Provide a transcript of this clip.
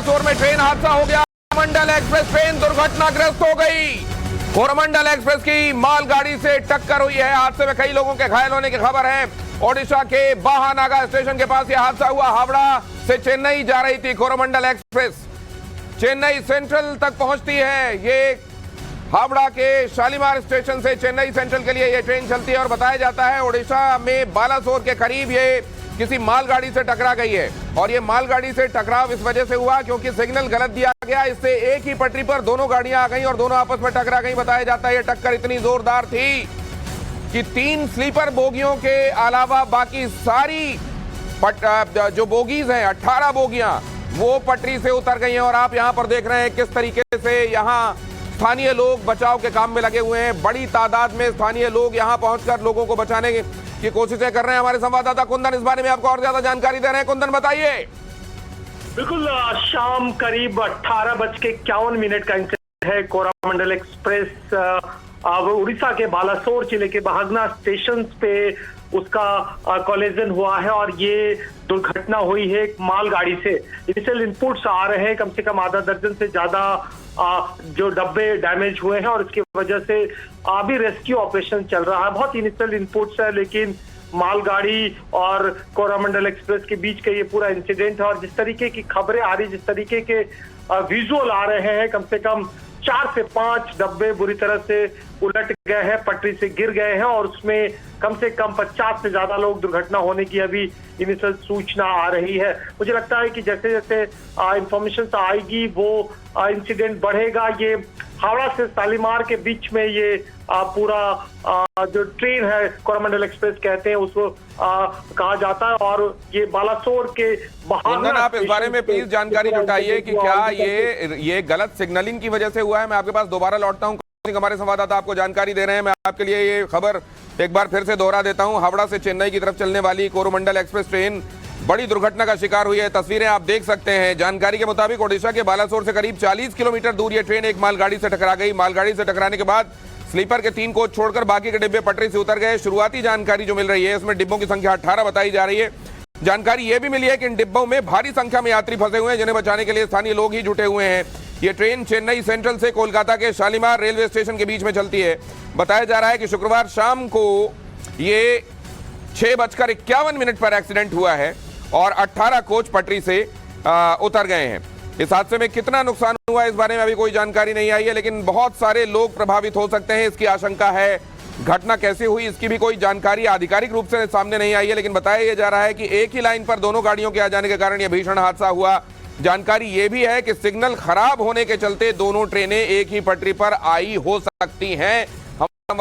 बालासोर में ट्रेन हादसा हो गया। कोरोमंडल एक्सप्रेस ट्रेन दुर्घटनाग्रस्त हो गई। कोरोमंडल एक्सप्रेस की मालगाड़ी से टक्कर हुई है। हादसे में कई लोगों के घायल होने की खबर है। ओडिशा के बाहानागा स्टेशन के पास यह हादसा हुआ। हावड़ा से चेन्नई जा रही थी कोरोमंडल एक्सप्रेस। चेन्नई सेंट्रल तक पहुंचती है। ये हावड़ा के शालीमार स्टेशन से चेन्नई सेंट्रल के लिए यह ट्रेन चलती है और बताया जाता है ओडिशा में बालासोर के करीब ये किसी मालगाड़ी से टकरा गई है। और ये मालगाड़ी से टकराव इस वजह से हुआ क्योंकि सिग्नल गलत दिया गया। इससे एक ही पटरी पर दोनों गाड़ियां आ गई और दोनों आपस में टकरा गई। बताया जाता है ये टक्कर इतनी जोरदार थी कि 3 स्लीपर बोगियों के अलावा बाकी सारी जो बोगीज हैं 18 बोगियां वो पटरी से उतर गई हैं। और आप यहां पर देख रहे हैं किस तरीके से यहां स्थानीय लोग बचाव के काम में लगे हुए हैं। बड़ी तादाद में स्थानीय लोग यहां पहुंचकर लोगों को बचाने की कोशिशें कर रहे हैं। हमारे संवाददाता कुंदन इस बारे में आपको और ज्यादा जानकारी दे रहे हैं। कुंदन बताइए। बिल्कुल, शाम करीब 18:51 का इंसिडेंट है। कोरोमंडल एक्सप्रेस उड़ीसा के बालासोर जिले के बहागना स्टेशन पे उसका कॉलिजन हुआ है और ये दुर्घटना हुई है एक मालगाड़ी से। इनिशियल इनपुट्स आ रहे हैं, कम से कम आधा दर्जन से ज्यादा जो डब्बे डैमेज हुए हैं और इसकी वजह से अभी रेस्क्यू ऑपरेशन चल रहा है। बहुत इनिशियल इनपुट्स है, लेकिन मालगाड़ी और कोरोमंडल एक्सप्रेस के बीच का ये पूरा इंसिडेंट है। और जिस तरीके की खबरें आ रही, जिस तरीके के विजुअल आ रहे हैं, कम से कम 4 से 5 डब्बे बुरी तरह से उलट गए हैं, पटरी से गिर गए हैं और उसमें कम से कम 50 से ज्यादा लोग दुर्घटना होने की अभी इनिशियल सूचना आ रही है। मुझे लगता है कि जैसे जैसे इंफॉर्मेशन आएगी वो इंसिडेंट बढ़ेगा। ये हावड़ा से शालीमार के बीच में ये पूरा जो ट्रेन है कोरोमंडल एक्सप्रेस कहते हैं उसको कहा जाता है। और ये बालासोर के कुंदन, आप इस बारे में प्लीज जानकारी जुटाइए कि क्या ये गलत सिग्नलिंग की वजह से हुआ है। मैं आपके पास दोबारा लौटता हूं। हमारे संवाददाता आपको जानकारी दे रहे हैं। मैं आपके लिए ये खबर एक बार फिर से दोहरा देता हूं। हावड़ा से चेन्नई की तरफ चलने वाली कोरोमंडल एक्सप्रेस ट्रेन बड़ी दुर्घटना का शिकार हुई है। तस्वीरें आप देख सकते हैं। जानकारी के मुताबिक ओडिशा के बालासोर से करीब 40 किलोमीटर दूर ये ट्रेन एक मालगाड़ी से टकरा गई। मालगाड़ी से टकराने के बाद स्लीपर के 3 कोच छोड़कर बाकी के डिब्बे पटरी से उतर गए। शुरुआती जानकारी जो मिल रही है इसमें डिब्बों की संख्या 18 बताई जा रही है। जानकारी यह भी मिली है कि इन डिब्बों में भारी संख्या में यात्री फंसे हुए हैं जिन्हें बचाने के लिए स्थानीय लोग ही जुटे हुए हैं। ये ट्रेन चेन्नई सेंट्रल से कोलकाता के शालीमार रेलवे स्टेशन के बीच में चलती है। बताया जा रहा है कि शुक्रवार शाम को ये 6:51 पर एक्सीडेंट हुआ है और 18 कोच पटरी से उतर गए हैं। इस हादसे में कितना नुकसान हुआ इस बारे में अभी कोई जानकारी नहीं आई है, लेकिन बहुत सारे लोग प्रभावित हो सकते हैं इसकी आशंका है। घटना कैसे हुई इसकी भी कोई जानकारी आधिकारिक रूप से सामने नहीं आई है, लेकिन बताया जा रहा है कि एक ही लाइन पर दोनों गाड़ियों के आ जाने के कारण यह भीषण हादसा हुआ। जानकारी यह भी है कि सिग्नल खराब होने के चलते दोनों ट्रेनें एक ही पटरी पर आई हो सकती हैं।